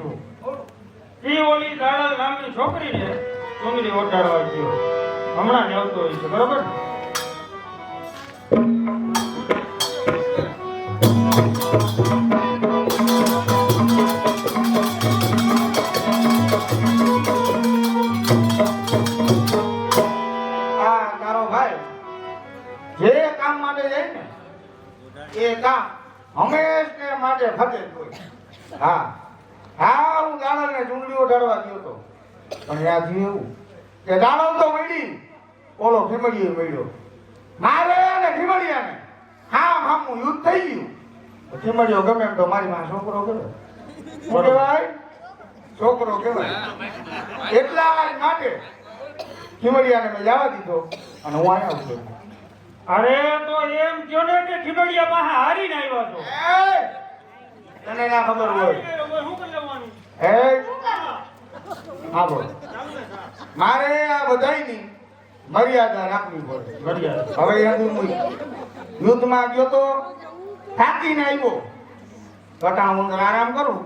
હતું ઈ ઓલી દાડલ નામની છોકરીને ચુંદડી ઓટાડવા ગયો હમણાં જ આવતો હોય છે બરોબર જે કામ માટે જાય ને એ કામ હંમેશને માટે ફતે હોય હા હા હું દાડલને ચૂંટણીઓ ઢળવા ગયો હતો પણ યાદ થયું એવું કે દાડલ તો મળી ઓલો ખીમડીએ મળ્યો મારે અને ખીમડિયાને હામું યુદ્ધ થઈ ગયું ખીમડીઓ ગમે એમ તો મારી માં છોકરો કહેવાય શું કહેવાય છોકરો કહેવાય એટલા માટે ખીમડિયાને મેં જવા દીધો અને હું અહીંયા આવતો અરે તો એમ કયો ને કે ખીમડિયા પાસે હારીને આવ્યા છો તને ના ખબર હોય શું કરી લેવાનું હા બોલ મારે આ બધાયની મર્યાદા રાખવી પડે મર્યાદા હવે યાદ હું યુદ્ધમાં ગયો તો થાકીને આવ્યો ઘટા હું આરામ કરું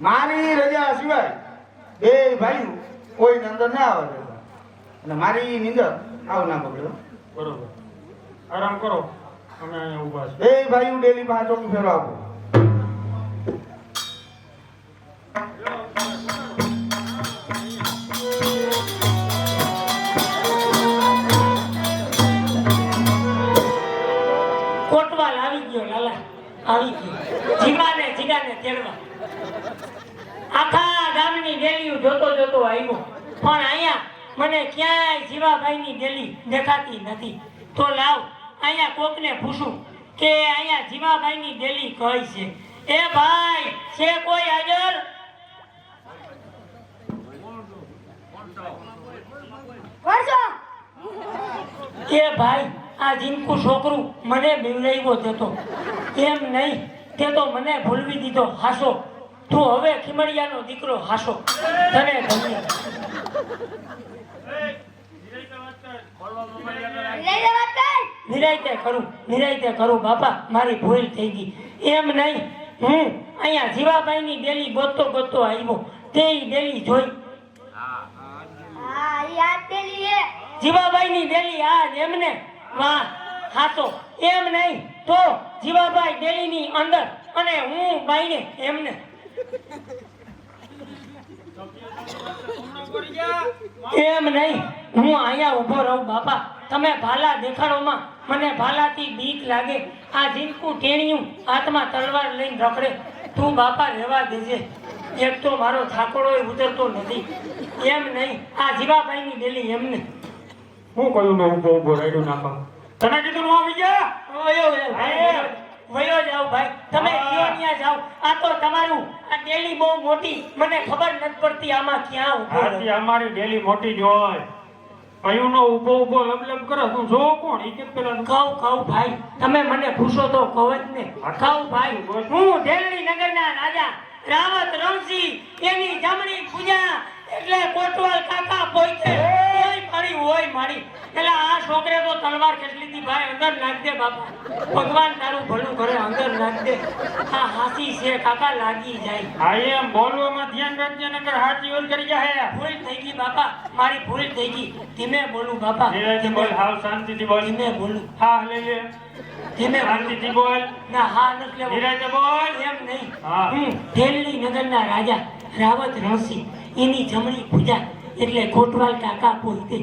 મારી રજા સિવાય બે ભાઈઓ કોઈ અંદર ના આવે અને મારી નીંદર આવ ના પકડ્યો બરોબર આરામ કરો અમે અહીંયા ઊભા છે બે ભાઈઓ ડેલી પાસે ચોકી ફેરવા આપો કોટવાલ આવી ગયો લાલા આવી ગયો જીગાને તેડવા આખા ગામની ડેલીઓ જોતો જોતો આવ્યો પણ અહીંયા મને ક્યાંય જીવાભાઈની ડેલી દેખાતી નથી તો લાવ અહીંયા કોકને પૂછું કે અહીંયા જીવાભાઈની ડેલી કઈ છે એ ભાઈ છે કોઈ હાજર એ ભાઈ આ જીનકુ છોકરું મને બીવડાવ્યો જતો એમ નહીં તે તો મને ભૂલવી દીધો હાસો તું હવે ખીમડિયાનો દીકરો હાસો તને ધન્ય નિરાયતે કરું બાપા મારી ભૂલ થઈ ગઈ એમ નહીં હું અહીંયા જીવાભાઈની ડેલી ગોતતો આવ્યો તે ડેલી જોઈ જીવાભાઈની ડેલી આ એમને વાહ હાસો એમ નહીં તો જીવાભાઈ ડેલીની અંદર અને હું બાઈને એમને એમ નહીં હું અહીંયા ઉભો રહું બાપા તમે ભાલા દેખાડોમાં મને ભાલાથી બીક લાગે આ જીનકુ ટેણિયું હાથમાં તલવાર લઈને રખડે તું બાપા રહેવા દેજે એક તો મારો થાકોડો ઉતરતો નથી એમ નહીં આ જીવાભાઈની ડેલી એમને હું કહ્યું મેં ઊભો રાડ્યું નાખો તને કીધું નો આવી ગયા વયો જાવ ભાઈ તમે ક્યાં ત્યાં જાવ આ તો તમારું આ ડેલી બહુ મોટી મને ખબર નથી પડતી આમાં ક્યાં ઉભો આથી અમારી ડેલી મોટી જ હોય કયુંનો ઊભો લબલબ કરે તું જો કોણ ઈ કે પેલા કહું ભાઈ તમે મને પૂછો તો કહો જ ને કહું ભાઈ હું દેલડી નગરના રાજા રાવત રણસિંહ એની જમણી પૂજા એટલે કોટવાલ કાકા પોઈતે હોય મારી એટલે આ છોકરે તો તલવાર કેટલી દી ભાઈ અંદર નાખ દે બાપા ભગવાન તારું ભલું કરે અંદર નાખ દે આ હાસી છે કાકા લાગી જાય આ એમ બોલવામાં ધ્યાન રાખજે નકર હાચી ઓલ કરી જાય ભૂલ થઈ ગઈ બાપા મારી ભૂલ થઈ ગઈ ધીમે બોલું બાપા ધીમે બોલ હાવ શાંતિથી બોલ ધીમે બોલું હા લે ધીમે શાંતિથી બોલ ના હા નથી લેવો ધીરે બોલ એમ નહીં હા દેલડી નગરના રાજા રાવત રણસિંહ એની જમણી પૂજા એટલે કોટવાલ કાકા પોઈતે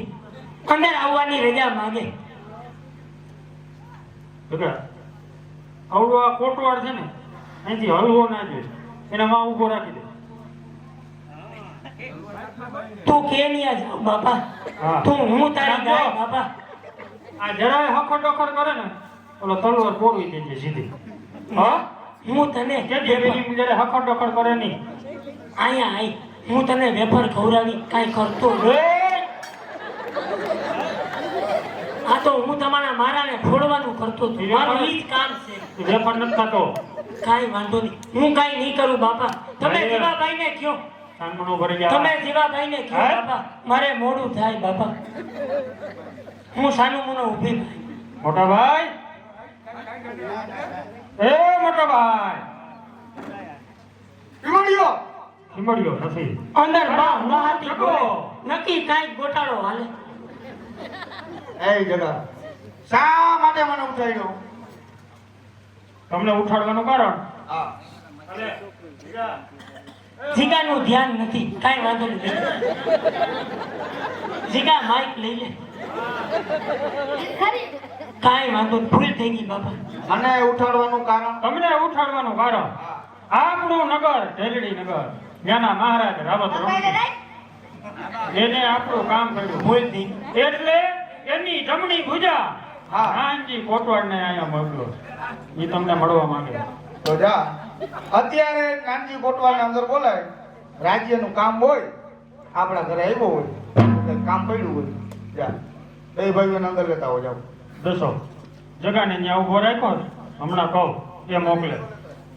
અંદર આવવાની રજા માંગે આવડો આ કોટવાળ છે ને અહીંથી હલવો ના જોઈએ એના માં ઉભો રાખી દે તું કે નહીં જાવ બાપા તું હું તારી ગાય બાપા આ જરાય હખર ડખર કરે ને ઓલો તલવાર પોરવી દેજે સીધી હા હું તને કે બેબી જયારે હખર ડખર કરે નહીં આયા આઈ હું તને વેફર ખવડાવી કાઈ કરતો આ તો હું તમારા મારાને ફોડવાનું કરતો હતો મારું ઈ જ કામ છે વેફર નથી ખાતો કાઈ વાંધો નહીં હું કાઈ નહીં કરું બાપા તમે જીવાભાઈને કયો સાનમનો ભરી જા તમે જીવાભાઈને કયો બાપા મારે મોડું થાય બાપા હું સાનું મુનો ઊભી મોટા ભાઈ એ મોટા ભાઈ વિમળ્યો સીમડ્યો નથી. અંદર બા બહાતી જગો. બોલે નક્કી કાંઈક ગોટાળો હાલે. એ જગા શા માટે મને ઉઠાડ્યો? તમને ઉઠાડવાનું કારણ? હા અરે, જીગા. જીગાનું ધ્યાન નથી, કાંઈ વાંધો નથી. જીગા માઇક લઈ લે. કાંઈ વાંધો નહીં, ભૂલ થઈ ગઈ બાપા. મને ઉઠાડવાનું કારણ? તમને ઉઠાડવાનું કારણ આપણું નગર ઢેલડી નગર, ત્યાંના મહારાજ રાવત રણજી એને આપણું કામ કર્યું. ભૂલ થઈ ગઈ. એટલે એની જમણી ભુજા હા. નાનજી કોટવાડને અહીંયા મોકલ્યો. એ તમને મળવા માંગે. તો જા અત્યારે નાનજી કોટવાલને અંદર બોલાય, રાજ્યનું કામ હોય, આપણા ઘરે આવ્યો હોય, કંઈક કામ પડ્યું હોય, જા એ ભાઈઓને અંદર લેતા હો જાઓ. દસો જગાને ત્યાં ઉભો રાખ્યો છે. હમણાં કહું એ મોકલે.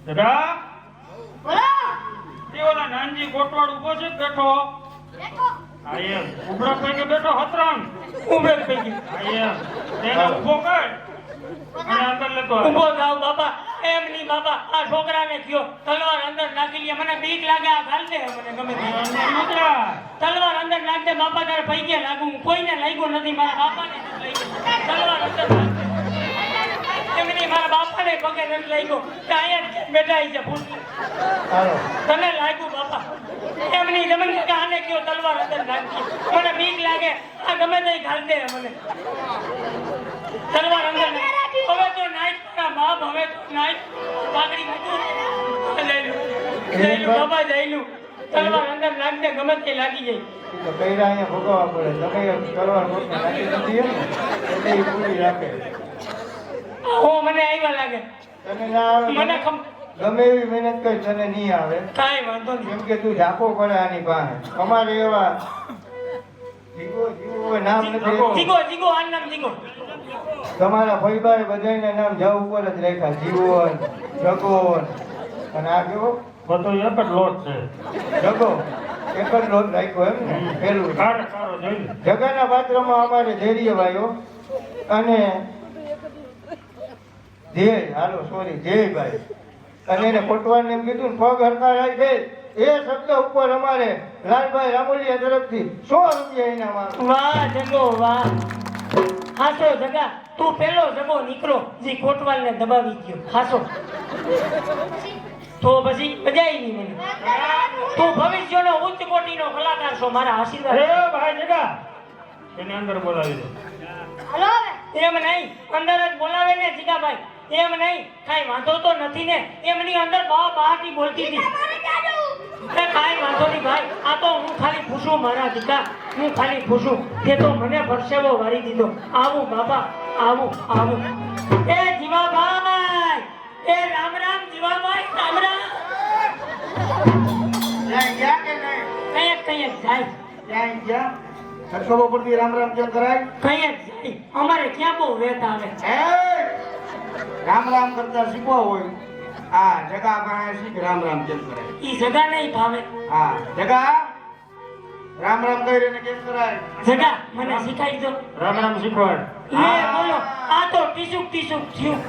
જગા તે ઓલા નાનજી કોટવાડ ઉભો છે કે બેઠો? હા એમ ઉભરો થઈ કે બેઠો હતરામ? ઉભે થઈ ગઈ. હા એમ તેને ઉભો કર અને અંદર લેતો આવ. ઉભો થાવ બાપા. એમ નહીં બાપા, આ છોકરાને કયો તલવાર અંદર નાખી લે. મને બીક લાગે, આ ઘાલ દે મને ગમે તે. અંદર નીકળ્યા. તલવાર અંદર નાખ દે બાપા, તારે પૈકે લાગુ. હું કોઈને લાગ્યો નથી, મારા બાપાને નથી લાગ્યો. તલવાર અંદર નાખ દે. એમ નહીં, મારા બાપાને પગે નથી લાગ્યો. કે અહીંયા જ બેઠા છે ભૂલ. હાલો તને લાગ્યું બાપા? એમ નહીં, તમે કે આને કયો તલવાર અંદર નાખી. મને બીક લાગે, આ ગમે તે ઘાલ દે મને. તલવાર અંદર નાખ. હવે તો નાઈટ તારા બાપ, હવે તો નાઈટ પાઘડી મૂકી. જઈલું બાબા, જઈલું. તલવાર અંદર નાખ દે, ગમે તે લાગી જાય. તો કઈરા અહીંયા ભોગવવા પડે. તમે કરવા નોટને નાખી નથી એમ ને, એટલે એ પૂરી રાખે. હો મને આવ્યા લાગે. તને ના આવે મને ગમે એવી મહેનત કરી તને નહીં આવે, કાંઈ વાંધો નહીં. કેમ કે તું ઝાકો પડે આની પાસે. અમારે એવા જીગો જીગો નામ નથી. જીગો જીગો, આ નામ જીગો. તમારા ભાઈભાઈ બધાયના નામ જવ ઉપર જ રાખ્યા, જીવન, જગોન, અને આ કેવો બધો એક જ લોટ છે. જગો, એક જ લોટ રાખ્યો એમ ને પેલું. કારો કારો જોઈ લે. જગાના પાત્રમાં અમારે ધૈર્ય ભાઈઓ અને ધ્યેય, હાલો સોરી ધ્યેયભાઈ, અને એને કોટવાને એમ કીધું ને પગ હરખા રાખે એ શબ્દ ઉપર અમારે લાલભાઈ રામોલિયા તરફથી 100 રૂપિયા ઇનામ આવે. વાહ જગો વાહ. હાસો જગા, તું પેલો જગો નીકળો જે કોટવાલને દબાવી ગયો. હાસો તો પછી મજા આવી નહીં મને. તું ભવિષ્યનો ઉચ્ચ કોટીનો કલાકાર છો, મારા આશીર્વાદ. અરે ભાઈ જગા એને અંદર બોલાવી દો. એમ નહીં, અંદર જ બોલાવે ને જીગાભાઈ. એમ નહીં, કાંઈ વાંધો તો નથી ને? એમની અંદર બહુ બહાટી બોલતી હતી. કાંઈ વાંધો નહીં ભાઈ, આ તો હું ખાલી પૂછું મારા દીકા, હું ખાલી પૂછું. તે તો મને પરસેવો વાળી દીધો. આવું બાપા, આવું આવું. એ જીવાભાઈ, એ રામ રામ જીવાભાઈ, રામ રામ. ત્યાં ગયા કે નહીં? કઈક કઈક જાય, ત્યાં ગયા સત્સંગો પરથી રામ રામ કેમ કરાય? કઈક જાય. અમારે ક્યાં બહુ વેત આવે. રામ રામ કરતા શીખવા હોય, હા જગા પાસે શીખ રામ રામ કેમ કરાય. ઈ જગા નહીં ભાવે. હા જગા રામ રામ કહી રહીને કેમ કરાય? જગા મને શીખાઈ દો. રામ રામ શીખવાડ. લે બોલો, આ તો ટીસુક ટીસુક થયું.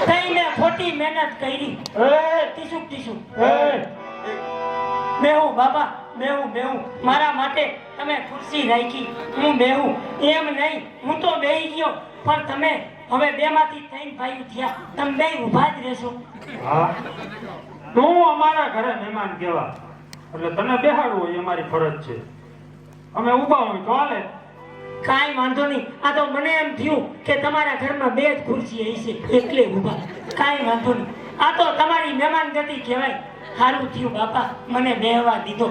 તઈને ખોટી મહેનત કરી. ટીસુક ટીસુક. બેહું બાબા, બેહું. મારા માટે તમે ખુરશી રાખી, હું બેહું. એમ નહીં, હું તો બેહી ગયો, પણ તમે હવે બેમાંથી ત્રણ ભાઈઓ થયા, તમે બે ઊભા જ રહેશો. હા તું અમારા ઘરે મહેમાન કેવા, એટલે તને બેહાડવું એ અમારી ફરજ છે. અમે ઊભા હોય તો હાલે. કાંઈ વાંધો નહીં. આ તો મને એમ થયું કે તમારા ઘરમાં બે જ ખુરશી હશે એટલે ઊભા. કાંઈ વાંધો નહીં, આ તો તમારી મહેમાન ગતિ કહેવાય. સારું થયું બાપા, મને બેહવા દીધો.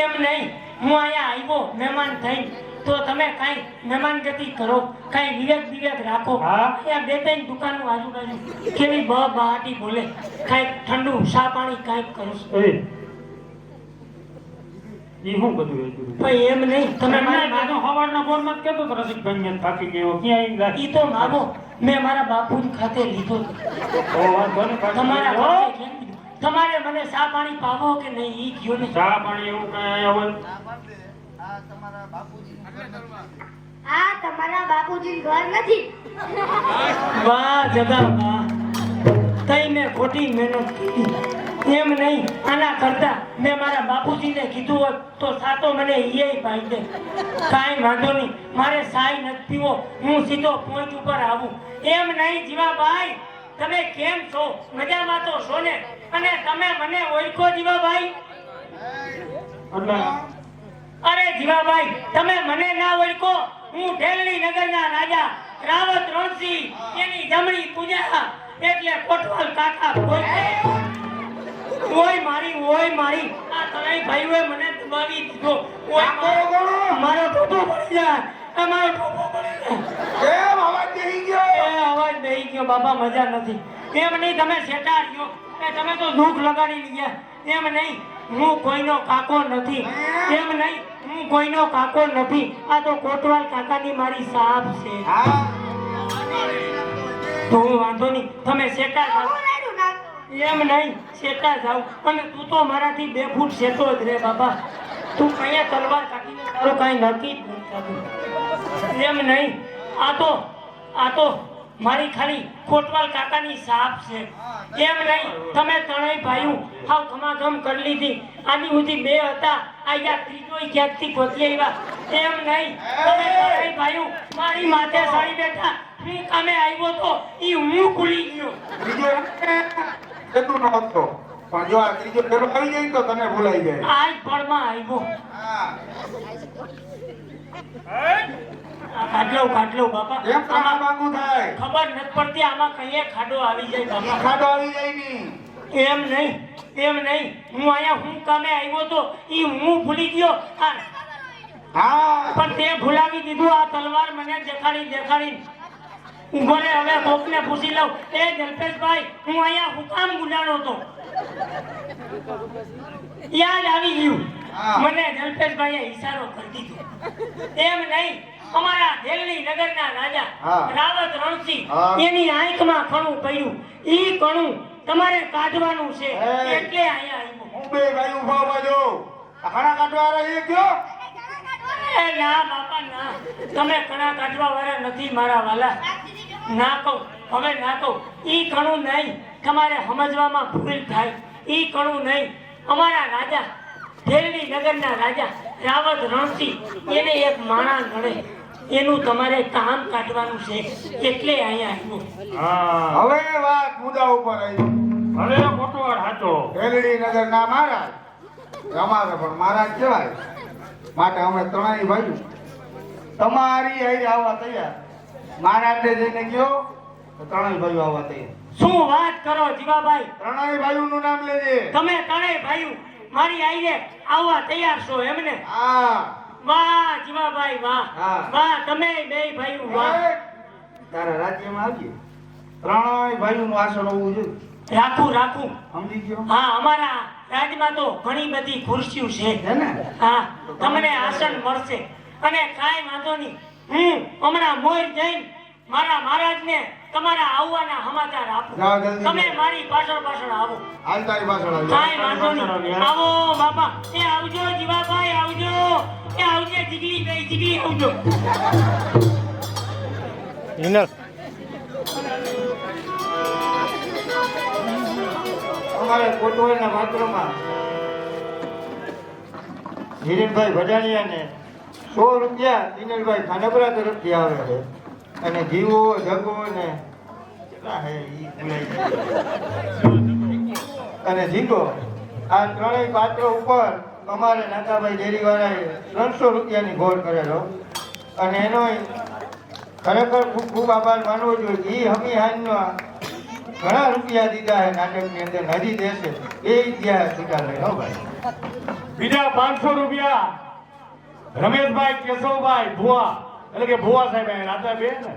એમ નહીં, હું અહીંયા આવ્યો મહેમાન થઈને, તો તમે કાંઈ મહેમાન ગતિ કરો, કાંઈ વિવેક રાખો. હા. અહીંયા બે ત્રણ દુકાનો આજુબાજુ કેવી બહાટી બોલે, કાંઈક ઠંડુ ચા પાણી કાંઈક કરો. ઈ શું બધું એ કીધું? ભાઈ એમ નહીં, તમે મારી માનો હવારના ફોનમાં જ કહેતો તો રસિકભાઈ થાકી ગયો ક્યાં ઈ તો માગો, મેં મારા બાપુ ખાતે લીધો હતો. તમારા ખાતે કેમ લીધું? તમારે મને ચા પાણી પાવો કે નહીં ઈ કયો ને. ચા પાણી એવું કઈ અહીંયા હોય? આ તમારા બાપુજી ઘર નથી. વાહ જગા વાહ, તઈ મેં ખોટી મહેનત કરી એમ નહીં આના કરતા મેં મારા બાપુજીને કીધું હોત તો સાતો મને ઈ પાઈ દે કાંઈ વાંધો નહીં મારે સાઈ નથી પીવો હું સીધો પોઈન્ટ ઉપર આવું એમ નહીં જીવાભાઈ તમે કેમ છો મજામાં તો છો ને અને તમે મને ઓળખો જીવાભાઈ એટલે અરે જીવાભાઈ તમે મને ના ઓળખો હું ઢેલડી નગરના રાજા રાવત રણસિંહ એની જમણી પૂજા એટલે કોટવાલ કાકા ઓય મારી આ ત્રણેય ભાઈઓએ મને દબાવી દીધો ઓય મારો ટોપો પડી જાય તમારો ટોપો પડી જાય કેમ અવાજ નહીં ગયો એ અવાજ નહીં ગયો બાબા મજા નથી એમ નહીં તમે સેટા રહ્યો એ તમે તો દુઃખ લગાડી લીધા એમ નહીં હું કોઈનો કાકો નથી એમ નહીં હું કોઈનો કાકો નથી આ તો કોટવાલ કાકાની મારી સાપ છે હા તો હું વાંધો નહીં તમે સેટા જાઓ હું રેડું નાખતો. એમ નહીં સેટા જાવ અને તું તો મારાથી 2 ફૂટ સેતો જ રે બાબા તું કયા તલવાર કાઢીને તારો કાંઈ નક્કી જ નહીં થતું એમ નહીં આ તો મારી ખાલી કોટવાલ કાકાની સાપ છે એમ નહીં તમે ત્રણેય ભાઈઓ હાવ ધમાધમ કરી લીધી આની સુધી 2 હતા આયા ત્રીજોય ક્યાંકથી ગોતી આવ્યા એમ નહીં તમે ત્રણેય ભાઈઓ મારી માથે સાડી બેઠા હું કામે આવ્યો તો ઈ હું ભૂલી ગયો ત્રીજો કેટલું નહોતો પણ જો આ ત્રીજો ફેરો આવી જાય તો તને ભૂલાઈ જાય આજ પળમાં આવ્યો હા આ કાઢલો બાપા કેમ તમાર માંગુ થાય ખબર નથી પડતી આમાં કઈએ ખાડો આવી જાય બાપા ખાડો આવી જાય ની એમ નહીં હું અહીંયા હું કામે આવ્યો તો ઈ હું ભૂલી ગયો હા પણ તે ભૂલાવી દીધું આ તલવાર મને દેખાડી ઉભો રે હવે કોકને પૂછી લઉં એ જલ્પેશભાઈ હું અહીંયા હું કામ ગુજારો તો યાદ આવી ગયું હા. મને જલ્પેશભાઈએ ઈશારો કરી દીધો એમ નહીં અમારા દિલ્હી નગરના રાજા હા. રાવત રણસિંહ હા. એની આંખમાં કણું પડ્યું ઈ કણું તમારે કાઢવાનું છે હે. એટલે અહીંયા આવ્યો હું બે ભાઈ ઉભા ઉભા જો આ ખાણા કાઢવા વાળા એ કયો એ ના બાપા ના તમે કણા કાઢવા વાળા નથી મારા વાલા ના કહું હવે ના કહું ઈ કણું નહીં તમારે સમજવામાં ભૂલ થાય ઈ કણું નહીં અમારા રાજા દિલ્હી નગરના રાજા રાવત રણસિંહ એને એક માણા નડે એનું તમારે કામ કાઢવાનું છે એટલે અહીંયા આવ્યો હા હવે વાત મુદ્દા ઉપર આવી અરે કોટવાળ હાચો રેલડી નગર ના મહારાજ અમારે પણ મહારાજ કહેવાય માટે અમે ત્રણેય ભાઈઓ તમારી હારે આવવા તૈયાર મહારાજને જઈને ગયો તો ત્રણેય ભાઈઓ આવવા તૈયાર શું વાત કરો જીવાભાઈ ત્રણેય ભાઈઓનું નામ લેજે તમે ત્રણેય ભાઈઓ મારી આઈને આવવા તૈયાર છો એમને હા વાહ જીવાભાઈ વાહ હા. વાહ તમે બે ભાઈઓ વાહ એ, તારા રાજ્યમાં આવજે ત્રણેય ભાઈઓનું આસન હોવું જોઈએ રાખું સમજી ગયો હા અમારા રાજમાં તો ઘણી બધી ખુરશીઓ છે છે ને હા તમને આસન મળશે અને કાંઈ વાંધો નહીં હું હમણાં મોર જઈને મારા મહારાજને તમારા આવવાના સમાચાર આપું જાઓ જલ્દી. તમે મારી પાછળ આવો હાલ તારી પાછળ આવજો કાંઈ વાંધો નહીં આવો બાપા એ આવજો જીવાભાઈ આવજો એ આવજે જીગલી આવજો અમારે કોટવાલના પાત્રમાં ધીરેનભાઈ ભજાણિયાને 100 રૂપિયા દિનેશભાઈ ખાનપરા તરફથી આવે છે અને જીવો જગો ને કેટલા હે ઈ ભૂલાઈ જાય. અને જીગો આ ત્રણેય પાત્રો ઉપર અમારે નાકાભાઈ ડેરીવાળાએ 300 રૂપિયાની ઘોર કરેલો અને એનો ખરેખર ખૂબ ખૂબ આભાર માનવો જોઈએ એ હમી હાનનો ઘણા રૂપિયા દીધા છે નાટકની અંદર હજી દેશે એ ઇતિહાસ છૂટા લઈ હો ભાઈ બીજા 500 રૂપિયા રમેશભાઈ કેશવભાઈ ભુવા એટલે કે ભુવા સાહેબ અહીંયા રાજા બે ને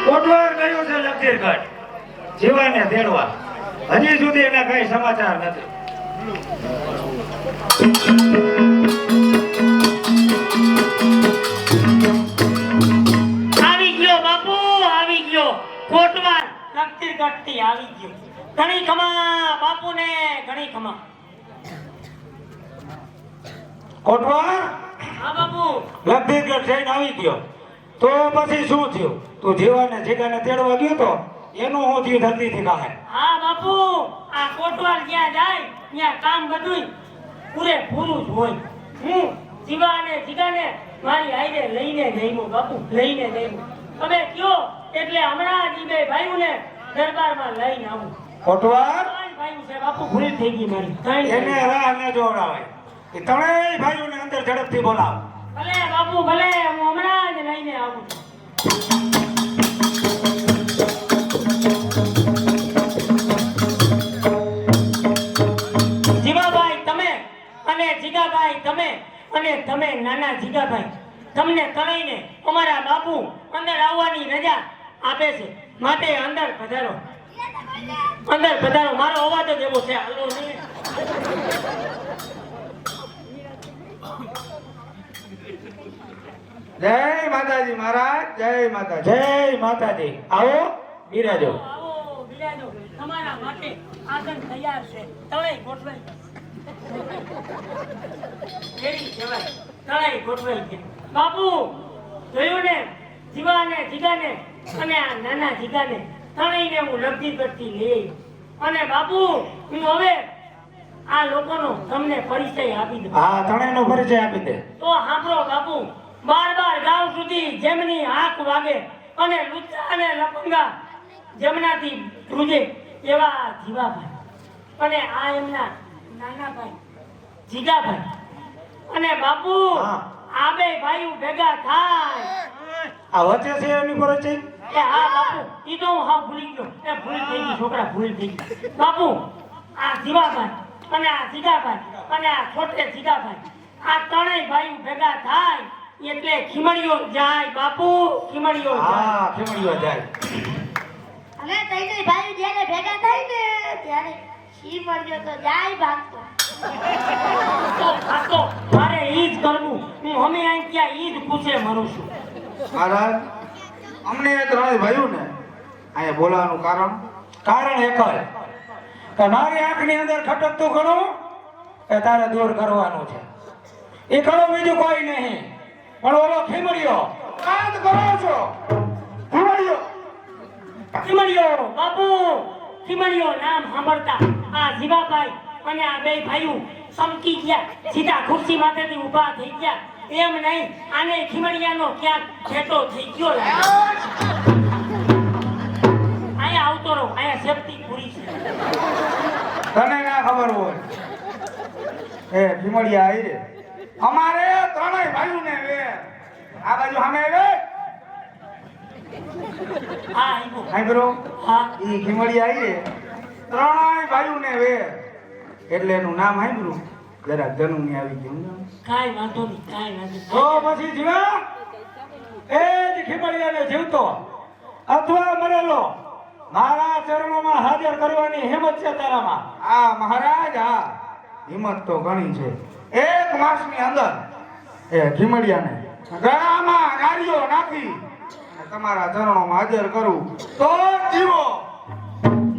કોટવાર ગયો છે લખીરગઢ જીવાને તેડવા હજી સુધી એના કઈ સમાચાર નથી આવી ગયો બાપુ આવી ગયો કોટવાર લગતી ગટતી આવી ગયો ઘણી ખમા બાપુને ઘણી ખમા કોટવાર હા બાપુ લગભગ જઈને આવી ગયો તો પછી શું થયું? તું જીવાને જીગાને તેડવા ગયો તો એનું હું થયું ધરતીથી કાહે? હા બાપુ આ કોટવાલ જ્યાં જાય ત્યાં કામ બધું પૂરેપૂરું જ હોય. હું જીવા અને જીગાને મારી હારે લઈને જઈમો બાપુ, લઈને જઈમો. તમે કયો એટલે હમણાં જ ઈ બે ભાઈઓને દરબારમાં લઈને આવું. કોટવાર ત્રણ ભાઈઓ છે બાપુ, ભૂલ થઈ ગઈ મારી. ત્રણ એને રાહ ન જોવડાવાય. એ ત્રણેય ભાઈઓને અંદર ઝડપથી બોલાવ. ભલે બાપુ ભલે, હું હમણાં જ લઈને આવું છું. જીવાભાઈ તમે અને જીગાભાઈ તમે અને તમે નાના જીગાભાઈ, તમને ત્રણેયને અમારા બાપુ અંદર આવવાની રજા આપે છે, માટે અંદર પધારો. અંદર પધારો, મારો અવાજ જ એવો છે. હાલો ને. જય માતાજી મહારાજ, જય માતાજી. જય માતાજી. આવો બિરાજો. આવો બિરાજો. તમારા માટે આસન તૈયાર છે. તળાઈ ગોઠવાઈ કેરી કહેવાય, તળાઈ ગોઠવાઈ છે. બાપુ જોયું ને, જીવાને જીગાને અને આ નાના જીગાને ત્રણેયને હું લબ્ધી કરતી લઈ. અને બાપુ હું હવે આ લોકોનો તમને પરિચય આપી દઉં. હા, ત્રણેયનો પરિચય આપી દે. તો સાંભળો બાપુ, 12 ગાંવ સુધી જેમની આંખ વાગે અને લુચ્ચા અને લપંગા જેમનાથી ધ્રુજે એવા જીવાભાઈ, અને આ એમના નાના ભાઈ જીગાભાઈ. અને બાપુ હા. આ બે ભાઈઓ ભેગા થાય. આ વચ્ચે છે એની પરિચય? એ હા બાપુ, ઈ તો હું હાવ ભૂલી ગયો. એ ભૂલ થઈ ગઈ છોકરા, ભૂલ થઈ ગઈ. બાપુ આ જીવાભાઈ અને આ જીગાભાઈ અને આ છોટે જીગાભાઈ, આ ત્રણેય ભાઈઓ ભેગા થાય એટલે ખીમડીઓ જાય બાપુ, ખીમડીઓ જાય. હા, ખીમડીઓ જાય. અને તઈને ભાઈ જ્યારે ભેગા થાય ને ત્યારે શી મળ્યો તો જાય ભાગતો. આ તો મારે ઈ જ કરવું. હું હમે અહીં ત્યાં ઈ જ પૂછે મરું છું. મહારાજ, અમને ત્રણેય ભાઈઓને અહીંયા બોલાવવાનું કારણ એક જ કે મારી આંખની અંદર ખટકતું ઘણું એ તારે દૂર કરવાનું છે. એ ઘણું બીજું કોઈ નહીં, પણ ઓલો ખીમડીયો કાંત કરો છો. ખીમડીઓ ખીમડીઓ બાપુ, ખીમડીઓ નામ સાંભળતા આ જીવાભાઈ અને આ બે ભાઈઓ ચમકી ગયા, સીધા ખુરશી માંથેથી ઊભા થઈ ગયા. એમ નહીં, આને ખીમડિયાનો ક્યાંક ફેટો થઈ ગયો લાગે. અહીંયા આવતો રહો, અહીંયા સેફટી પૂરી છે. તને ના ખબર હોય એ ખીમડિયા આવી રે અમારે ત્રણેય ભાઈઓને વે આ બાજુ સામે વે હા આવ્યો. સાંભળો, હા ઈ ખીમડિયા આવી રે ત્રણેય ભાઈઓને વે એટલે એનું નામ સાંભળ્યું જરા જનુની આવી ગયું. કાંઈ વાંધો નહીં, કાંઈ વાંધો નહીં. તો પછી જીવા એ જ ખીમડિયાને જીવતો અથવા મરેલો મારા ચરણોમાં હાજર કરવાની હિંમત છે તારામાં? આ મહારાજ, આ હિંમત તો ઘણી છે. 1 માસની અંદર એ ખીમડિયાને ગળામાં ગાડીઓ નાખી અને તમારા ચરણોમાં હાજર કરું તો જ જીવો.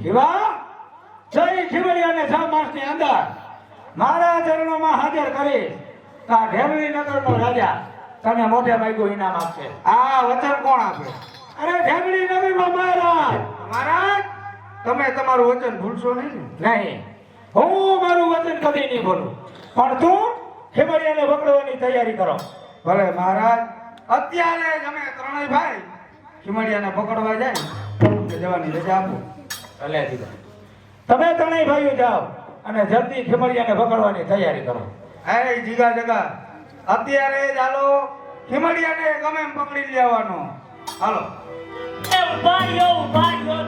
જીવા જય ખીમડિયાને 6 માસની અંદર મારા ચરણોમાં હાજર કરી તો આ ઢેરવી નગરનો રાજા તને મોઢે માગ્યું ઇનામ આપશે. આ વચન કોણ આપે? અરે ઢેરવી નગરનો મહારાજ. મહારાજ, તમે તમારું વચન ભૂલશો નહીં ને? નહીં, હું મારું વચન કદી નહીં ભૂલું. પણ તું ખીમડિયાને પકડવાની તૈયારી કરો. ભલે મહારાજ, અત્યારે જ અમે ત્રણેય ભાઈ ખીમડિયાને પકડવા જાય અમને જવાની રજા આપો. ભલે દીધા. તમે ત્રણેય ભાઈઓ જાઓ અને જલ્દી ખીમડિયાને પકડવાની તૈયારી કરો. હે જીગા જગા, અત્યારે જ હાલો, ખીમડિયાને ગમે એમ પકડી લેવાનો. હાલો. એ ઊભા રહ્યો,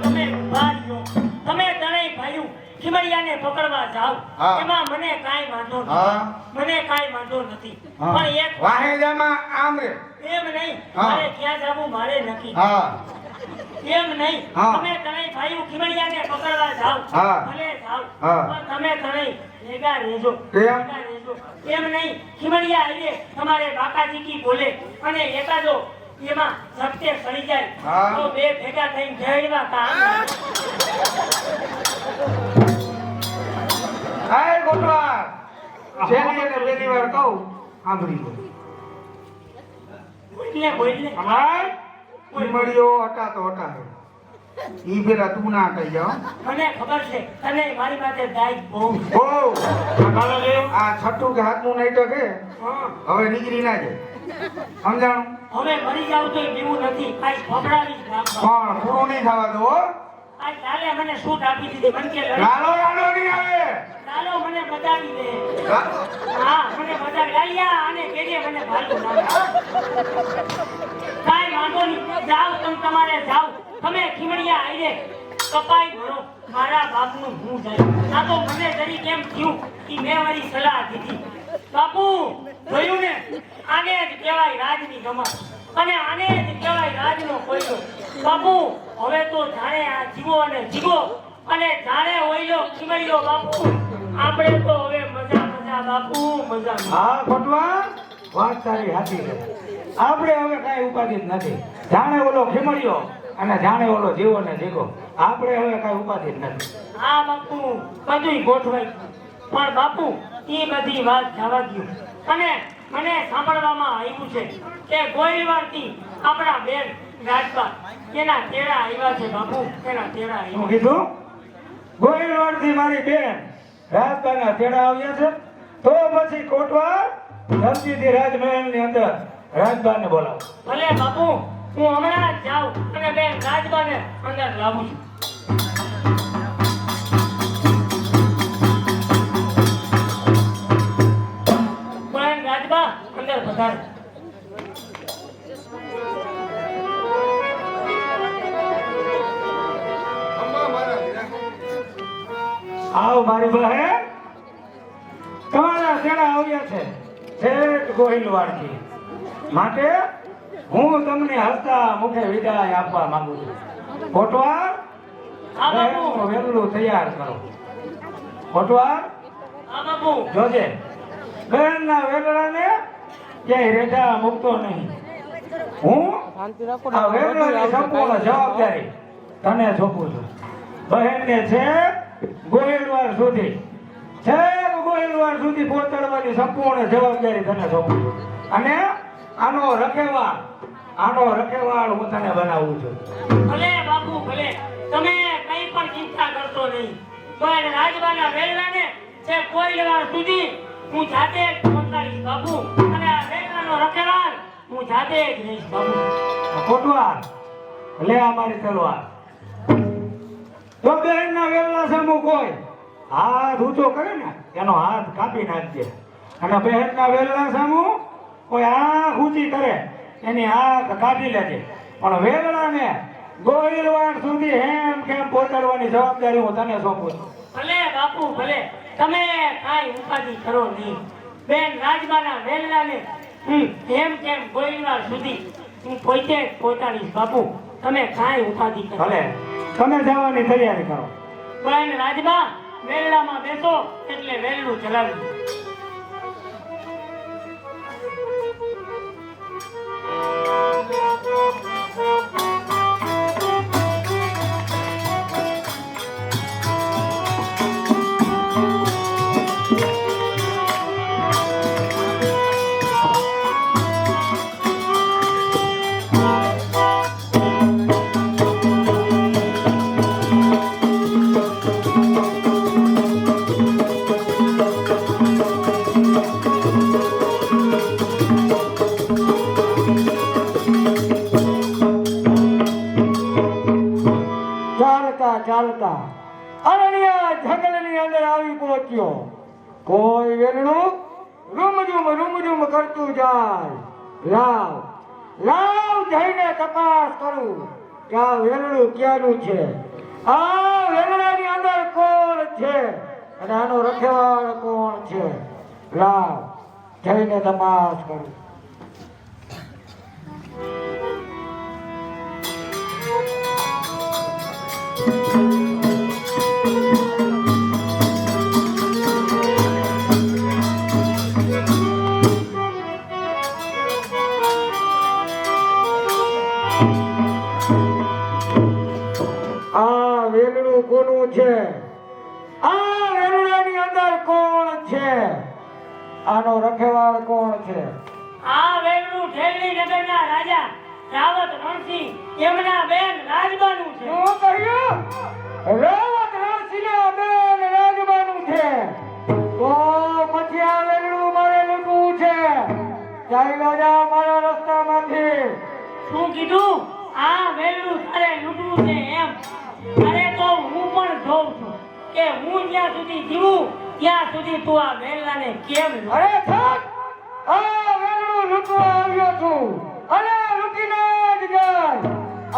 તમે ઊભા રહ્યો. તમે ત્રણેય ભાઈઓ ખીમડિયાને પકડવા જાઓ, હા. એમાં મને કાંઈ વાંધો નથી. હા. મને કાંઈ વાંધો નથી. હા. પણ એક વાહેજામાં આમ રે. એમ નહીં, હા. મારે ક્યાં જાવું મારે નથી. હા. એમ નહીં, હા. તમે ત્રણેય ભાઈઓ ખીમડિયાને પકડવા જાઓ, હા. ભલે જાઓ, હા. પણ તમે ત્રણેય ભેગા રહેજો. કેમ? ભેગા રહેજો. એમ નહીં, ખીમડિયા આવીએ તમારે બાકાજીકી બોલે અને એકાદો એમાં ઝપટે સડી જાય હા. તો બે ભેગા થઈને જઈવા કામ. હાય ગોટવા, છેલ્લી અને પહેલી વાર કહું સાંભળી લો. એટલે બોલ ને. અમાર મળ્યો હતા તો હતા ઈ પેલા તું ના કહી જાઓ મને ખબર છે તને મારી પાસે દાઈ બહુ છે. ઓ ચાલો લે આ છઠ્ઠું કે હાથનું નાઈટક હે હા. હવે નીકળી ના જાય સમજાણું હવે મરી જાવ તો જીવું નથી કાંઈ ખબડાવીશ નાખવા. પણ પૂરું નહીં થવા દો હો. આ ચાલે મને સૂટ આપી દીધી મને કે લડી. લાલો લાલો નહીં આવે ચાલો મને બતાવી દે. લાલો. હા મને બતાવી લાલિયા અને કેજે મને ભાલું નાખે. કાંઈ વાંધો નહીં જાઓ તમે તમારે જાઓ તમે ખીમડિયા આઈને કપાઈ ભરો મારા બાપનું હું જાય. આ તો મને જરી કેમ થયું ઈ મેં મારી સલાહ દીધી. બાપુ જોયું ને આને જ કહેવાય રાજની ગમત અને આને જ કહેવાય રાજનો કોયલો. બાપુ હવે તો જાણે આ જીવો અને જીવો અને જાણે ઓયલો ખીમડિયો બાપુ આપણે તો હવે મજા મજા બાપુ મજા મજા. હા ખોટવા વાત તારી સાચી છે આપણે હવે કાંઈ ઉપાધિ જ નથી જાણે ઓલો ખીમડિયો અને જાણે ઓલો જીવો ને જીગો આપણે હવે કાંઈ ઉપાધિ જ નથી હા બાપુ બધુંય ગોઠવાઈ ગયું. પણ બાપુ એ બધી વાત જવા દ્યો અને મને સાંભળવામાં આવ્યું છે કે ગોળીવારથી આપણા બેન રાજબા એના તેડા આવ્યા છે બાપુ એના તેડા શું આવ્યા. કીધું ગોહિલવાડથી મારી બેન રાજબાના તેડા આવ્યા છે તો પછી કોટવા જલ્દીથી રાજમહેલની અંદર રાજબાને બોલાવો ભલે બાપુ હું હમણાં જ જાઉં અને બેન રાજબાને અંદર લાવું છું. બેન રાજબા અંદર પધારો. આવો મારી બહેન તમારા તેડા આવ્યા છે છેક ગોહિલવાડથી માટે હું તમને હસતા મુખે વિદાય આપવા માંગુ છું કોટવાર હા બાપુ વેલું તૈયાર કરો કોટવાર હા બાપુ જોજે બહેનના વેલડાને ક્યાંય રેઢા મૂકતો નહીં હું આ વેલડાની સંપૂર્ણ જવાબદારી તને સોંપું છું બહેનને છે ગોહિલવાડ સુધી પહોંચાડવાની સંપૂર્ણ જવાબદારી તને સોંપું છું અને આનો રખેવાળ હું તને બનાવું છું ભલે બાપુ ભલે તમે કઈ પણ ચિંતા કરતો નહીં પણ રાજબાના વેલડાને છે કોઈ લેવા સુધી હું જાતે જ પહોંચાડીશ બાપુ અને આ વેલડાનો રખેવાળ હું જાતે જ રહીશ બાપુ. કોટવાર લે આ મારી તલવાર તો બહેનના વેલના સામું કોઈ હાથ ઊંચો કરે ને એનો હાથ કાપી નાખજે અને બહેનના વેલના સામું કોઈ આંખ ઊંચી કરે એની આંખ કાપી લેજે પણ વેલડાને ગોહિલવાડ સુધી હેમ કેમ પહોંચાડવાની જવાબદારી હું તને સોંપું છું ભલે બાપુ ભલે તમે કાંઈ ઉપાધિ કરો નહીં બેન રાજબાના વેલડાને એમ કેમ ગોહિલવાડ સુધી હું પોતે જ પહોંચાડીશ બાપુ તમે કાંઈ ઉપાધિ કરો ભલે તમે જવાની તૈયારી કરો બેન રાજબા વેલડામાં બેસો એટલે વેલડું ચલાવી ચાલતા અરણ્ય જંગલની અંદર આવી પહોંચ્યો કોઈ વેલણું રૂમ કરતું જાય લાવ જઈને તપાસ કરું કે આ વેલણું ક્યાંનું છે આ વેલણાની અંદર કોણ છે અને આનો રખેવાળ કોણ છે લાવ જઈને તપાસ કરું આ વેલણું કોનું છે આ વેલણાની અંદર કોણ છે આનો રખેવાળ કોણ છે આ વેલડું ઢેલની નગરના રાજા રાવત રણસિંહ એમના બેન રાજબાનું છે. શું કહ્યું? રાવત રણસિંહના બેન રાજબાનું છે. તો પછી આ વેલણું મારે લૂંટવું છે. ચાલ્યો જા મારા રસ્તામાંથી. શું કીધું? આ વેલું તારે લૂંટવું છે એમ? અરે તો હું પણ જોઉં છું કે હું જ્યાં સુધી જીવું ત્યાં સુધી તું આ વેલાને કેમ લૂંટે? અરે થાક! આ વેલણું લૂંટવા આવ્યો છું અને લૂંટીને જ જાય.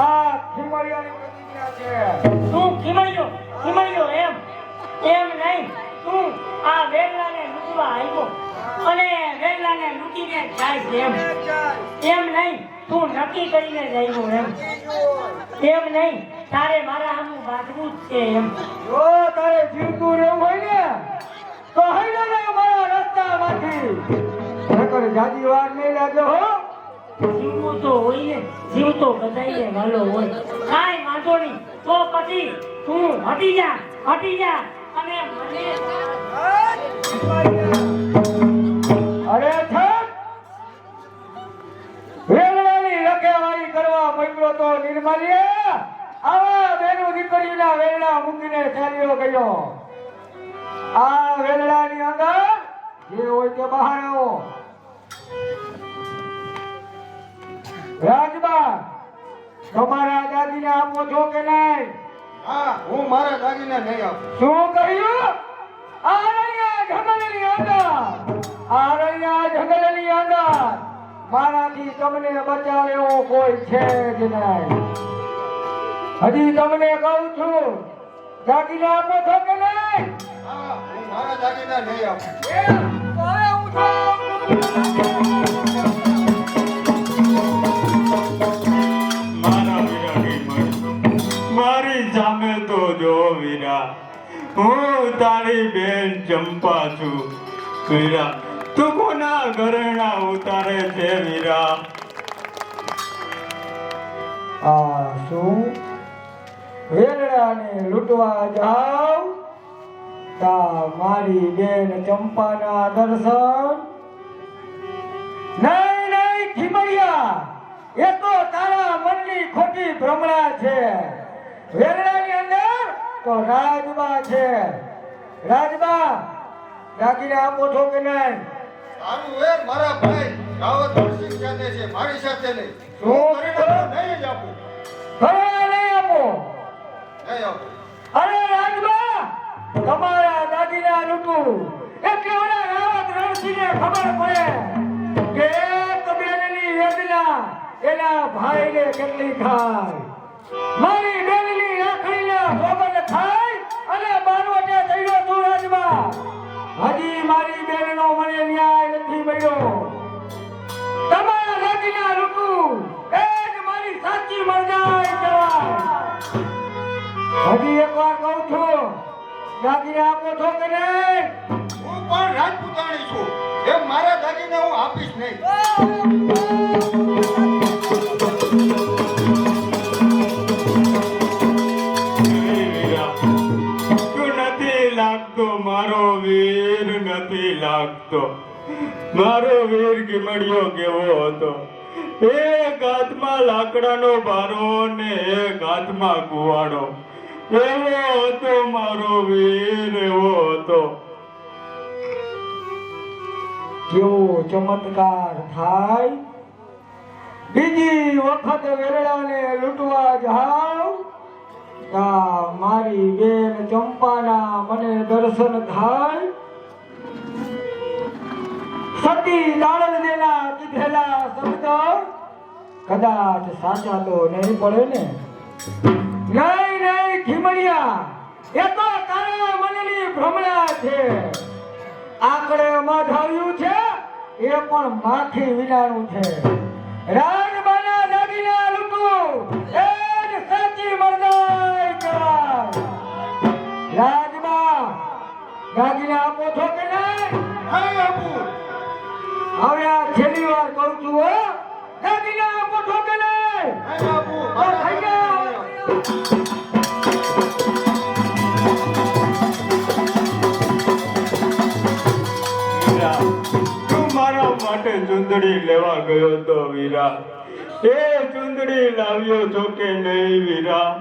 આ ખીમરિયાની પ્રતિજ્ઞા છે. તું ખીમડ્યો એમ નહીં. તું આ વેલાને લૂંટવા આવ્યો અને વેલાને લૂંટીને જાય છે એમ નહીં. તું નક્કી કરીને જ આવ્યો એમ નહીં. તારે મારા સામું બાંધવું જ છે એમ. જો તારે જીવતું રહેવું હોય ને તો હૈલો ને મારા રસ્તામાંથી. નકર જાજી વાર નહીં લાગે હો. જીવવું તો હોય ને, જીવ તો બધાયને વાલો હોય. કાંઈ વાંધો નહીં. તો પછી તું હટી જા અને મને અરે છત! વેલણાની રખેવાળી કરવા મોકલો તો નિર્મલીએ આવા બેનું દીકરીના વેલણા મૂકીને ચાલ્યો ગયો. આ વેલણાની અંદર જે હોય તે બહાર આવો. રાજબા, તમારા દાદીને આપો છો કે નહીં? હા, હું મારા દાગીના નહીં આપું. શું કહ્યું? આ રહ્યા જંગલની અંદર મારાથી તમને બચાવે એવો કોઈ છે જ નહીં. હજી તમને કહું છું, દાગીના આપો છો કે નહીં? હા, હું મારા દાગીના નહીં આપું. એમ? તો હવે હું જાઉં. મારા વીરાની મન, મારી સામે તો જો વીરા, હું તારી બેન ચંપા છું. વીરા, તું કોના ઘરેણા ઉતારે છે વીરા? આ શું? વેલણાને લૂંટવા જાવ તા મારી બેન ચંપાના દર્શન? નહીં ખીમડિયા, એ તો તારા મનની ખોટી ભ્રમણા છે. વેલણાની અંદર તો રાજબા છે. રાજબા, દાગીના આપો છો કે નહીં? તારું વેર મારા ભાઈ રાવત રણસિંહ સાથે છે, મારી સાથે નહીં. શું? હું કરીને નહીં જ આપું. ઘરે નહીં આપો. નહીં આપું. અરે રાજબા, તમારા દાદીના લૂંટું એટલે ઓલા રાવત રણસિંહને ખબર પડે કે એક બેનની વેદના એના ભાઈને કેટલી થાય. મારી બેનની રાખડીને સોગંદ ખાય અને બારવટે થયો તું રાજબા. હજી મારી બેનનો મને ન્યાય નથી મળ્યો. તમારા દાદીના લૂંટું એ જ મારી સાચી મરજાઈ કહેવાય. હજી એક વાર કહું છું, દાગીના આપો છો કે નહીં? હું પણ રાજપૂતાણી છું, એમ મારા દાગીના હું આપીશ નહીં. તું નથી લાગતો મારો વીર, નથી લાગતો મારો વીર. કિમડિયો કેવો હતો? એક હાથમાં લાકડાનો ભારો ને એક હાથમાં કુવાડો. એવો હતો મારો વીર, એવો હતો. કેવો ચમત્કાર થાય! બીજી વખત વેલણાને લૂંટવા જાવ તા મારી બેન ચંપાના મને દર્શન થાય. સતી દાડલદેના કીધેલા શબ્દ કદાચ સાચા તો નહીં પડે ને? નહીં ખીમડિયા, એ તો તારા મનની ભ્રમણા છે. આંકડે મધ આવ્યું છે એ પણ માખી વિનાનું છે. રાજબાના દાગીના લૂંટવું એ જ સાચી મરદાઈ કહેવાય. રાજબા, દાગીના આપો છો કે નહીં? નહીં આપું. હવે આ છેલ્લી વાર કહું છું હો, દાગીના આપો છો કે નહીં? નહીં આપું. તો મારા થઈ દાગીના જાઓ. નહીં આપું. વીરા, તું મારા માટે ચૂંદડી લેવા ગયો તો વીરા. એ ચુંદડી લાવ્યો છો કે નહીં વીરા?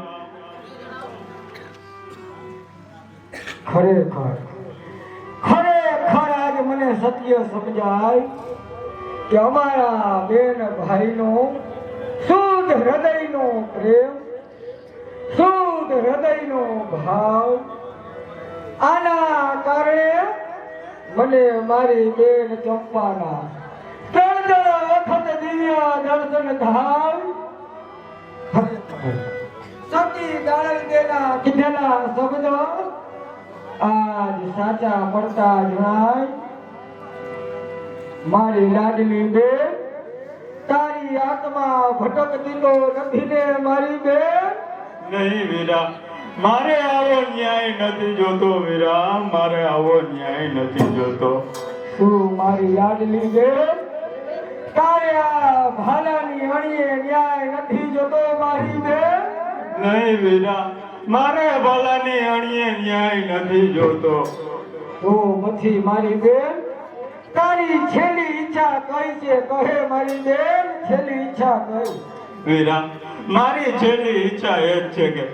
ખરેખર ખરેખર આજ મને સત્ય સમજાય કે અમારા બેન ભાઈનો શુદ્ધ હૃદયનો પ્રેમ, શુદ્ધ હૃદયનો ભાવ, આના કારણે મને મારી બેન ચંપાના ત્રણ વખત દિવ્ય દર્શન થાય. સતી દાળંગેના કીધેલા શબ્દો આજ સાચા પડતા જણાય. મારી લાડલી બેન, તારી આત્મા ભટકતી તો નથી ને મારી બેન? નહીં વીરા, મારે આવો ન્યાય નથી જોતો વીરા, મારે આવો ન્યાય નથી જોતો. શું મારી લાડલી બેન, તારે આ ભાલાની અણીએ ન્યાય નથી જોતો મારી બેન? નહીં વીરા, મારે ભલાની અણીએ ન્યાય નથી જોતો. તો પછી મારી બેન, તારી છેલ્લી ઈચ્છા કઈ છે? કહે મારી બેન, છેલ્લી ઈચ્છા કઈ? વીરા, મારી છેલ્લી ઈચ્છા એ જ છે કે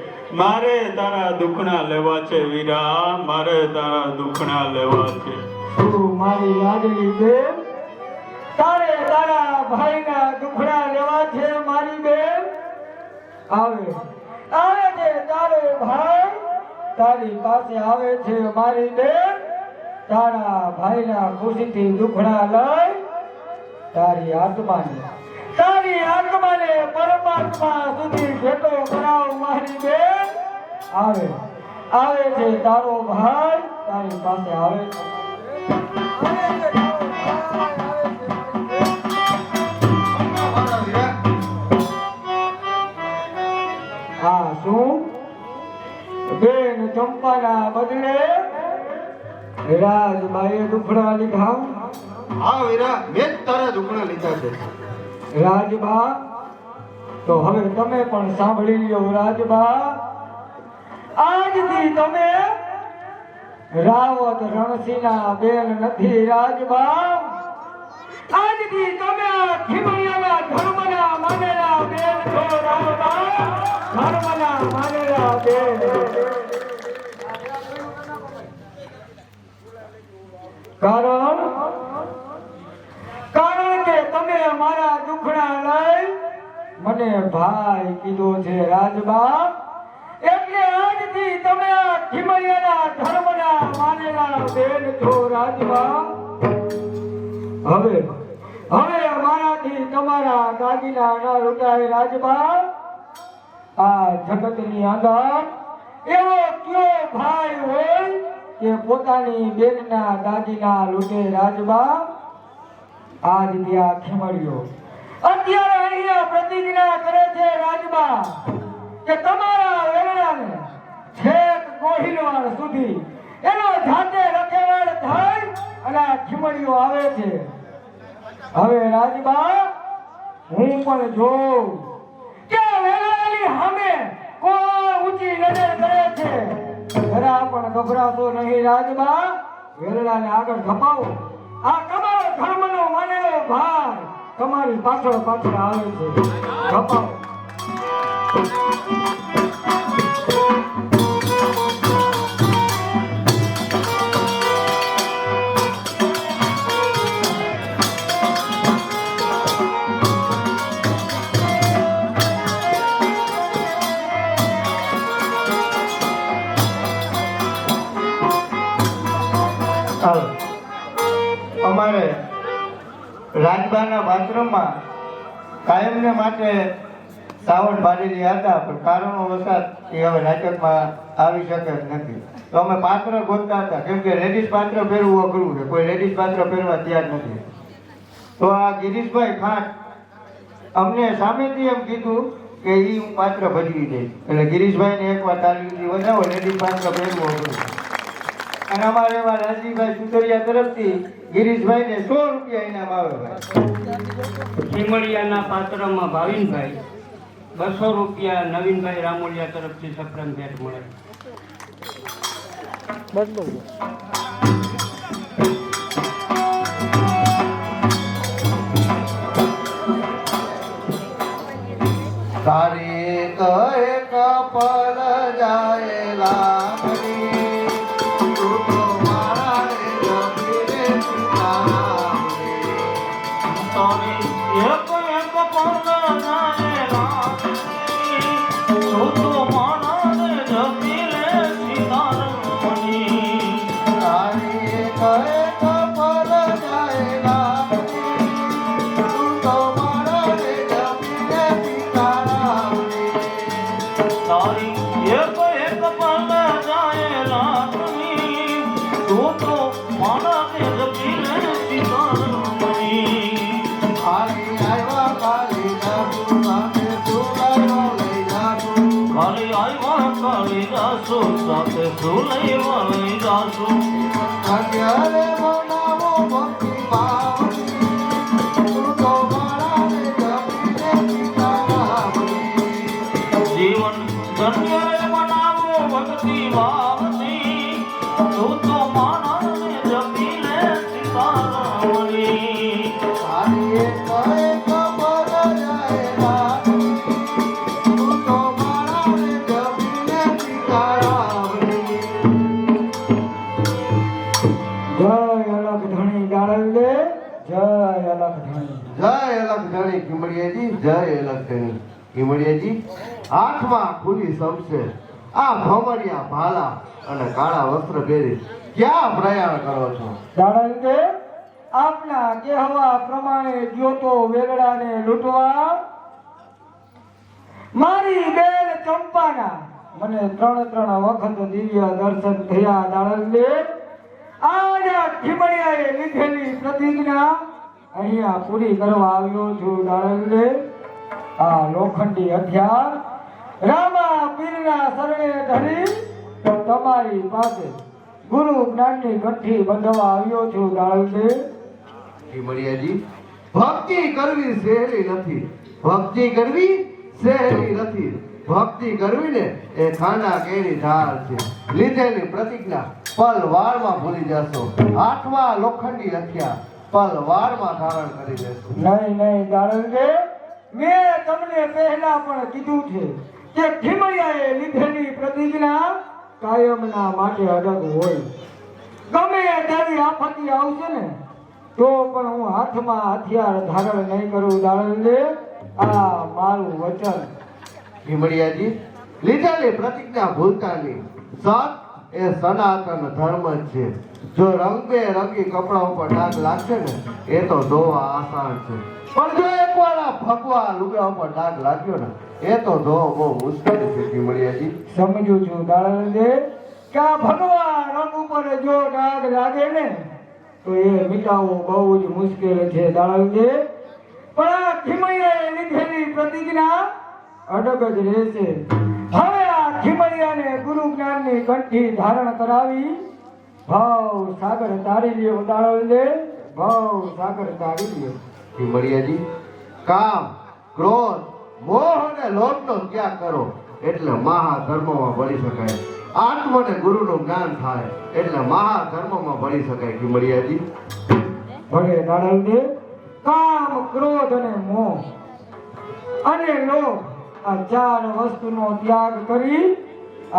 મારે તારા દુખણા લેવા છે વીરા, મારે તારા દુખણા લેવા છે. શું મારી લાડલી બેન, તારે તારા ભાઈના દુખડા લેવા છે મારી બેન? આવે આવે છે તારો ભાઈ, તારી પાસે આવે છે મારી બેન, તારા ભાઈના ખુશીથી દુખડા લઈ તારી આત્માને પરમાત્મા સુધી ભેટો કરાવ મારી બેન. આવે આવે છે તારો ભાઈ, તારી પાસે આવે છે. હા, શું બેન ચંપાના બદલે રાજબાઈએ દુખડા લીધા? હા વીરા, મેં જ તારા દુખણા લીધા છે. રાજબા, તો હવે તમે પણ સાંભળી લ્યો રાજબા. આજથી તમે રાવત રણસિંહના બેન નથી રાજબા. આજથી તમે આ ખીમૈયાના ધર્મના માનેલા બેન છો રાજબા, ધર્મના માનેલા બેન. કારણ કે તમે મારા દુખડા લઈ મને ભાઈ કીધો છે રાજબા, એટલે આજથી તમે આ ખીમૈયાના ધર્મના માનેલા બેન છો રાજબા. હવે મારાથી તમારા દાગીના ના લૂંટાય રાજબા. આ જગતની અંદર એવો કયો ભાઈ હોય કે પોતાની બેનના દાગીના લૂંટે રાજબા? આજ ત્યાં ખીમડ્યો અત્યારે અહીંયા પ્રતિજ્ઞા કરે છે રાજબા કે તમારા વેરણાને છેક ગોહિલવાડ સુધી એનો જાતે રખેવાળ થાય અને આ ખીમડીઓ આવે છે. હવે રાજબા, હું પણ જોઉં કે વેરણાની સામે કોઈ ઊંચી નજર કરે છે. જરા પણ ગભરાશો નહીં રાજબા, વેરણાને આગળ ધપાવો. આ તમારો ધર્મનો માનેલો ભાઈ તમારી પાછળ પાછળ આવે છે, ધપાવો. અમારે રાજબાના બાથરૂમમાં કાયમને માટે સાવણ બાંધેલી હતા, પણ કારણોવશાત એ હવે નાટકમાં આવી શકે જ નથી. તો અમે પાત્ર ગોતતા હતા, કેમ કે લેડીઝ પાત્ર પહેરવું અઘરું છે, કોઈ લેડીઝ પાત્ર પહેરવા તૈયાર નથી. તો આ ગિરીશભાઈ ખાંટ અમને સામેથી એમ કીધું કે એ હું પાત્ર ભજવી દઈશ. એટલે ગિરીશભાઈને એકવાર તાલીમ વધાવો, લેડીઝ પાત્ર પહેરવું અઘરું. અને અમારે એવા રાજીભાઈ સુતરિયા તરફથી ગિરીશભાઈને 100 રૂપિયા ઇનામ આવે. ભાઈ ખીમડિયાના પાત્રમાં ભાવિનભાઈ 200 રૂપિયા નવીનભાઈ રામોલિયા તરફથી સપ્રમ ભેટ મળે. તારી એક એક પલ જાય લાગણી તું તો મારા રે જપીરે સીતારામ રે. તારી એક એક પલ જાય લાગણી, તું તો મારા રે જપી લે સીતારમણી. તારી એક એક પલ જાય લાગણી તું તો મારા રે જપીરે સીતારામ રે. તારી એક એક પલ જાય લાગણી, તું તો મારા રે જપી લે સીતારમણી. ખાલી આવ્યા ખાલી જાશું સાથે સુલાયો લઈ જાશું. ખાલી આવ્યા ખાલી જાશું, સાથે શું લઈવા લઈ જાશું. અગિયારે બનાવો ભક્તિ ભાવની તું તો મારા રે જપીરે સીતારામની. જીવન ધન્ય બનાવો ભક્તિ ભાવની, તું તો મારા રે જપી લે સીતારમણી. તારી એક એક પલ જાય લાગણી તું તો મારા રે જપીરે સીતારામની. જય અલગ ધણી દાડલને, જય અલગ ધણી. જય અલગ ધણી ખીમડિયાજી, જય અલગ ધણી ખીમડિયાજી. હાથમાં ખુલ્લી સમશે આ ભમરિયા ભાલા અને કાળા વસ્ત્ર પહેરી ક્યાં પ્રયાણ કરો છો? દાડલને આપના કહેવા પ્રમાણે ગયો તો વેગડાને લૂંટવા. મારી બેન ચંપાના મને 3 વખત દિવ્ય દર્શન થયા. દાડલને આના ખીમડિયાએ લીધેલી પ્રતિજ્ઞા અહીંયા પૂરી કરવા આવ્યો છું. દાડલને આ લોખંડી હથિયાર રામા પીરના શરણે ધરી તો તમારી પાસે ગુરુ જ્ઞાનની ગઠ્ઠી બંધવા આવ્યો છું. દાડલને ખીમડિયાજી, ભક્તિ કરવી સહેલી નથી, ભક્તિ કરવી સહેલી નથી. ભક્તિ કરવી ને એ ખાના કેરી ધાર છે. લીધેલી પ્રતિજ્ઞા પલ વારમાં ભૂલી જશો. હાથમાં લોખંડી હથિયાર પલ વારમાં ધારણ કરી લેશો. નહીં નહીં દાડલને મેં તમને પહેલા પણ કીધું છે કે ખીમડિયાએ લીધેલી પ્રતિજ્ઞા કાયમના માટે અડગ હોય. ગમે ત્યારે આપત્તિ આવશે ને તો પણ હું હાથમાં હથિયાર ધારણ નહીં કરું. દાડલને આ મારું વચન. ખીમડિયાજી, લીધેલી પ્રતિજ્ઞા ભૂલતા નહીં. સત એ સનાતન ધર્મ જ છે. જો રંગબેરંગી કપડા ઉપર ડાઘ લાગશે ને એ તો ધોવા આસાન છે, પણ જો એકવાર આ ભગવા લુગડા ઉપર ડાઘ લાગ્યો ને એ તો ધોવો બહુ મુશ્કેલ છે. ખીમડિયાજી, સમજુ છું દાડલને કે આ ભગવા રંગ ઉપર જો ડાઘ લાગે ને તો એ મિટાવવો બહુ જ મુશ્કેલ છે. દાડલને પણ આ ખીમડિયાએ લીધેલી પ્રતિજ્ઞા અડગ જ રહેશે. હવે આ ખીમડિયાને ગુરુ જ્ઞાનની કંઠી ધારણ કરાવી ભાવ સાગર તારી લ્યો. દાડલને ભાવ સાગર તારી લ્યો. ખીમડિયાજી, કામ ક્રોધ મોહ અને લોભનો ત્યાગ કરો એટલે મહાધર્મમાં ભળી શકાય. આત્મને ગુરુનું જ્ઞાન થાય એટલે મહાધર્મમાં ભળી શકાય. ખીમડિયાજી, ભલે દાડલને કામ ક્રોધ અને મોહ અને લોભ આ 4 વસ્તુનો ત્યાગ કરી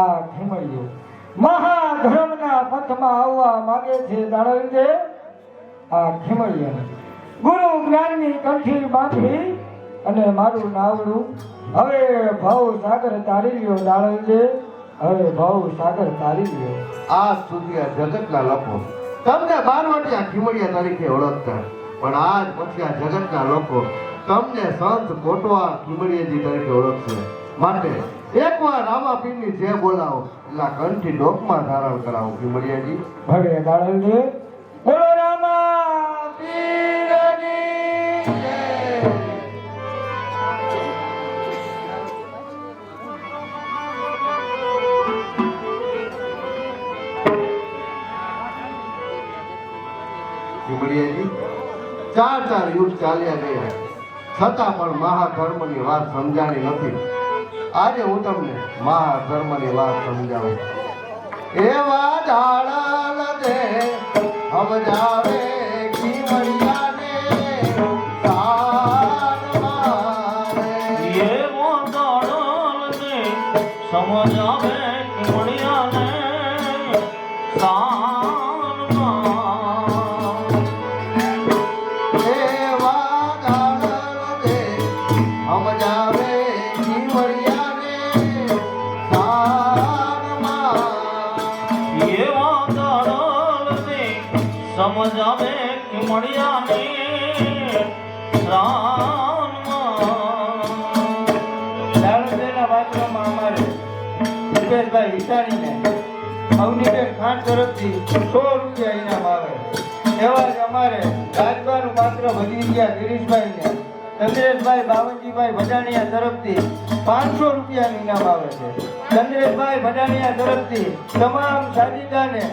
આ ખીમડિયો મહાધર્મના પથમાં આવવા માંગે છે. દાડલને આ ખીમડિયા ગુરુ જ્ઞાનની કંઠી બાંધી અને મારું નાવડું હવે ભાવ સાગર તારી લ્યો. દાડલને હવે ભાવ સાગર તારી લ્યો. આજ સુધી આ જગતના લોકો તમને બારવટિયા ખીમડિયા તરીકે ઓળખતા, પણ આજ પછી આ જગતના લોકો તમને સંત કોટવા ખીમડિયાજી તરીકે ઓળખશે. માટે એકવાર રામાપીરની જે બોલાવો એટલે આ કંઠી ડોકમાં ધારણ કરાવો. ખીમડિયાજી, ભલે દાડલને બોલો રામા પીરની જય. ખીમડિયાજી, 4 યુગ ચાલ્યા ગયા છતાં પણ મહાધર્મની વાત સમજાણી નથી. આજે હું તમને મહાધર્મની વાત સમજાવું. એવા ઝાડલ દે સમજાવે ખીમડિયાને સાર મારે. એવો સમજાવે કે મળ્યાને સાનમાં એવા દાડલ દે સમજાવે જીવડિયાને સારમાં એવા દાડલ દે સમજાવે કે મળ્યાને સાનમાં દાડલના પાત્રમાં અમારે દિપેશભાઈ વિચારીને અવનીબેન ખાન તરફથી 100 રૂપિયા ઇનામ આવે. એવા જ અમારે રાજબાનું પાત્ર વધી ગયા ગિરીશભાઈને ચંદ્રેશભાઈ બાવનજીભાઈ ભડાણીયા તરફથી 500 રૂપિયાનું ઇનામ આવે છે. ચંદ્રેશભાઈ ભડાણીયા તરફથી તમામ સાજીદાને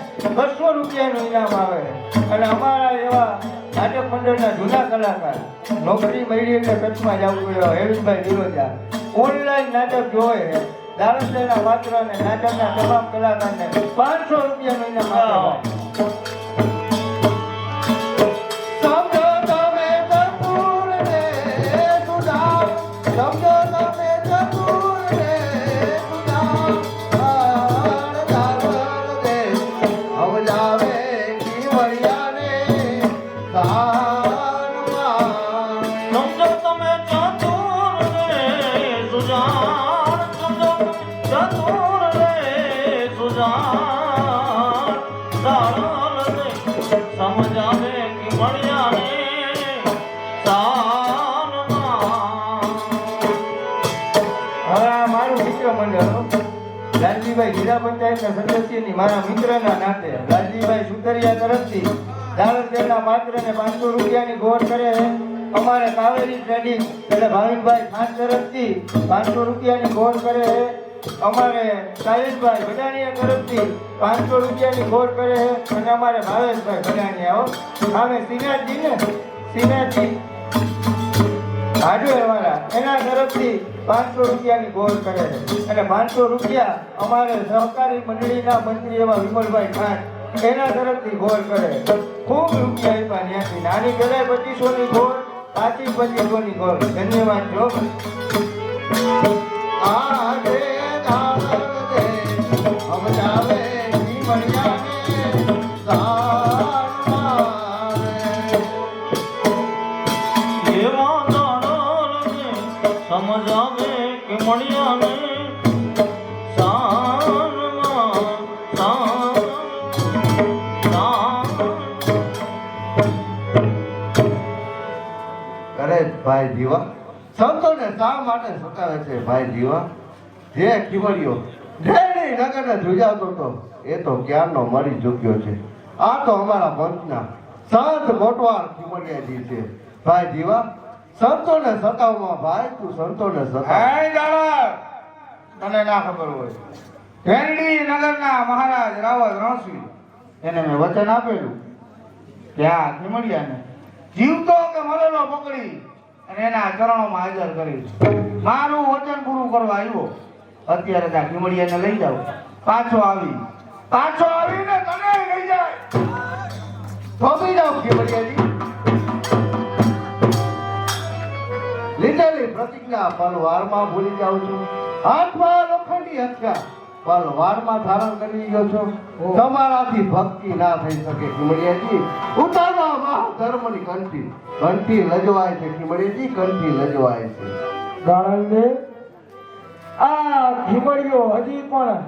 200 રૂપિયાનું ઇનામ આવે છે. અને અમારા એવા નાટક મંડળના જૂના કલાકાર નોકરી મળી એટલે કચ્છમાં જવું પડ્યો હેવિનભાઈ દિરોજા ઓનલાઈન નાટક જોવે દારૂના પાત્ર અને નાટકના તમામ કલાકારને 500 રૂપિયાનું ઇનામ આપે. સમજો તમે ચતુર રે સુદામ, સમજો તમે ચતુર રે સુદામ, દાડલ દે સમજાવે જીવડિયાને સાનમાં. સમજો તમે ચતુર રે સુજાન, સમજો ચતુર રે સુજાન, દાડલ દે સમજાવે કે મળ્યાને સાનમાં. હવે આ મારું મિત્ર મંડળ હો. લાલજીભાઈ જિલ્લા પંચાયતના સદસ્યની મારા મિત્રના નાતે લાલજીભાઈ સુતરિયા તરફથી દારૂના પાત્રને 500 રૂપિયાની ગોળ કરે છે. અમારે કાવેરી ટ્રેડિંગ એટલે ભાવિકભાઈ ખાન તરફથી 500 રૂપિયાની ગોળ કરે છે. અમારે સાહિલભાઈ ભડાણીયા તરફથી 500 રૂપિયાની ગોળ કરે છે. અને અમારે ભાવેશભાઈ ભડાણીયા હો અમે સિનાજી હાર્ડવેરવાળા એના તરફથી 500 રૂપિયાની ગોળ કરે છે. અને 500 રૂપિયા અમારે સહકારી મંડળીના મંત્રી એવા વિમલભાઈ ખાન એના તરફથી ગોળ કરે. ખૂબ રૂપિયા આપ્યા ત્યાંથી. નાની પેલા 2500ની ગોળ, પાછી 2500ની ગોળ. ધન્યવાદ જો. આજે દાડલ દે સમજાવે જીવડિયાને સાનમાં. એવા દાડલ દે સમજાવે કે મળ્યાને સાનમાં, સાનમાં. કરે ભાઈ જીવા સંતોને શા માટે સતાવે છે ભાઈ જીવા? જે ખીવડિયો ઢેરી નગરને ધ્રુજાવતો હતો એ તો ક્યારનો મરી ચૂક્યો છે. આ તો અમારા પંચના સંત કોટવાલ ખીવડિયાજી છે. ભાઈ જીવા સંતોને સતાવમાં ભાઈ તું સંતોને સતાવ. તને ના ખબર હોય ઢેરડી નગરના મહારાજ રાવત રણસી એને મેં વચન આપેલું કે આ ખીમડિયાને જીવતો કે મરેલો પકડી અને એના ચરણોમાં હાજર કરીશ. મારું વચન પૂરું કરવા આવ્યો. અત્યારે ત્યાં ખીમડિયાને લઈ જાવ. પાછો આવીને તને લઈ જાય. થોભી જાવ ખીમડિયાજી. લીધેલી પ્રતિજ્ઞા પલવારમાં ભૂલી જાઉં છું. હાથમાં લોખંડી હથિયાર પલવારમાં ધારણ કરી રહ્યો છો. તમારાથી ભક્તિ ના થઈ શકે ખીમડિયાજી. ઉતારવા વાહ ધર્મની કંઠી લજવાય છે ખીમડિયાજી, કંઠી લજવાય છે. દાડલને આ ખીમડિયો હજી પણ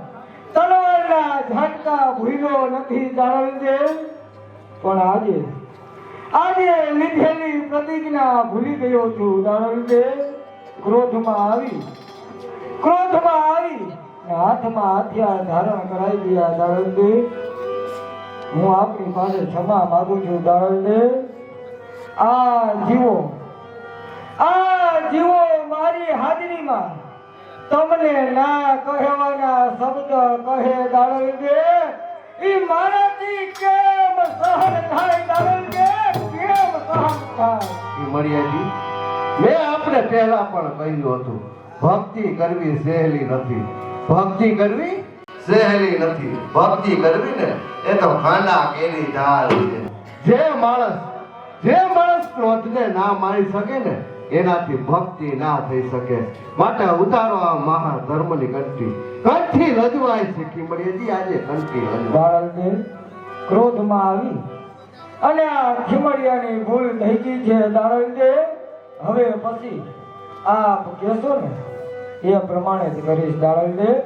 તલવારના ઝાટકા ભૂલ્યો નથી દાડલને. પણ આજે લીધેલી પ્રતિજ્ઞા ભૂલી ગયો છું દાડલને. ક્રોધમાં આવી હાથમાં હથિયાર ધારણ કરાઈ ગયા દાડલને. હું આપની પાસે ક્ષમા માંગુ છું દાડલને. આ જીવો મારી હાજરીમાં તમને ના કહેવાના શબ્દ કહે દાડલને. ઈ મારાથી કેમ સહન થાય દાડલને? કેમ સહન થાય? ખીમડિયાજી મેં આપણે પહેલા પણ કહ્યું હતું ભક્તિ કરવી સહેલી નથી. ભક્તિ કરવી ને એ તો ખાના કેરી ઢાળ છે. જે માણસ ક્રોધને ના મારી શકે ને એનાથી ભક્તિ ના થઈ શકે. માટે ઉતારો આ મહાધર્મની કંઠી. કંઠી લજવાય છે ખીમડીજી, આજે કંઠી લજવાય. દાડલદેવ ક્રોધમાં આવી અને આ ખીમડિયાની ભૂલ થઈ ગઈ છે. દાડલદેવ હવે પછી આપ કહેશો ને એ પ્રમાણે જ કરીશ. દાડલદેવ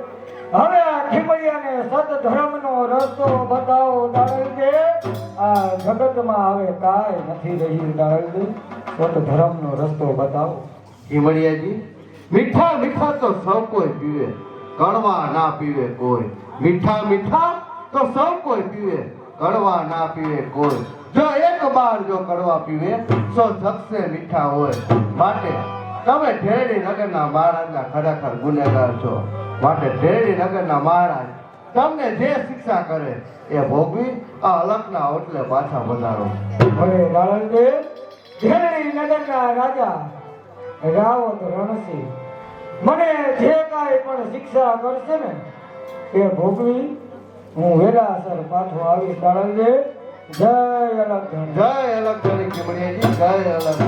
હવે આ ખીમડિયાને સત ધર્મનો રસ્તો બતાવો. દાડલદેવ આ જગતમાં હવે કાંઈ નથી રહ્યું. દાડલદેવ સત ધર્મનો રસ્તો બતાવો. ખીમડિયાજી, મીઠા મીઠા તો સૌ કોઈ પીવે, કડવા ના પીવે કોઈ. મીઠા મીઠા તો સૌ કોઈ પીવે, કડવા ના પીવે કોઈ. જો એક બાર જો કડવા પીવે તો જગશે મીઠા હોય. માટે તમે ઢેરડી નગરના મહારાજના ખરેખર ગુનેગાર છો. માટે ઢેરડી નગરના મહારાજ તમને જે શિક્ષા કરે એ ભોગવી આ અલખના ઓટલે પાછા વધારો. હવે દાડલદેવ ઢેરડી નગરના રાજા રાવત રણસિંહ મને જે કાંઈ પણ શિક્ષા કરશે ને એ ભોગવી હું વેલાસર પાછો આવીશ. દાડલદેવ જય અલગ જય અલગ ખીમડિયાજી, જય અલગ.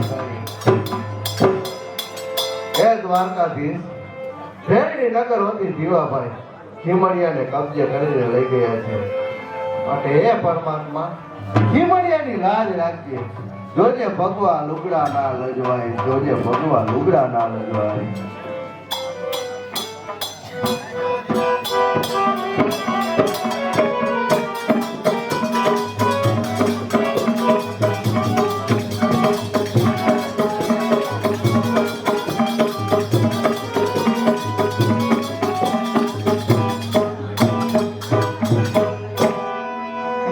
હે દ્વારકાધીશ, ઢેરડી નગર વતી જીવાભાઈ ખીમડિયાને કબજે કરીને લઈ ગયા છે. માટે હે પરમાત્મા, ખીમડિયાની લાજ રાખજે. જોજે ભગવા લુગડા ના લજવાય, જોજે ભગવા લુગડા ના લજવાય.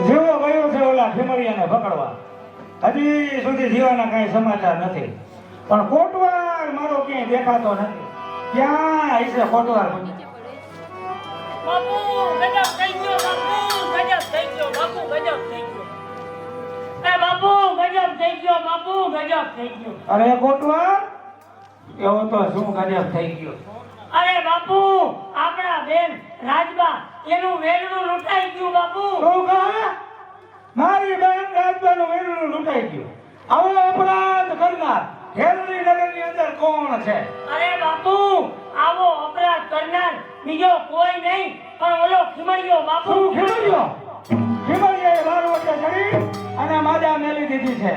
જેવો ગયો છે ઓલા ખીમડિયાને પકડવા, હજી સુધી જીવાના કાંઈ સમાચાર નથી. પણ કોટવાર મારો ક્યાંય દેખાતો નથી. ક્યાં હશે કોટવાર? બાપુ ગજબ થઈ ગયો. બાપુ ગજબ થઈ ગયો. બાપુ ગજબ થઈ ગયો. એ બાપુ ગજબ થઈ ગયો. બાપુ ગજબ થઈ ગયો. અરે કોટવાર, એવો તો શું ગજબ થઈ ગયો? અરે બાપુ આપણા બેન રાજબા એનું વેરણું લૂંટાઈ ગયું. બાપુ શું કહે? મારી બેન રાજબાનું વેરણું લૂંટાઈ ગયું. આવો અપરાધ કરનાર ઢેરડી નગરની અંદર કોણ છે? અરે બાપુ આવો અપરાધ કરનાર બીજો કોઈ નહીં પણ ઓલો ખીમડિયો. બાપુ શું ખીમડિયો? ખીમડિયાએ મારું વચ્ચે ચડી અને માજા મેલી દીધી છે.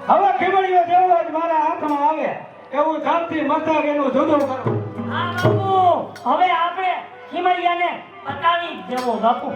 હવે ખીમડિયો જેવો જ મારા હાથમાં આવે એવું કામથી મસ્તક એનું જુદું કરું. હા બાપુ હવે આપણે ખીમડિયાને પતાવી જ દેવો. બાપુ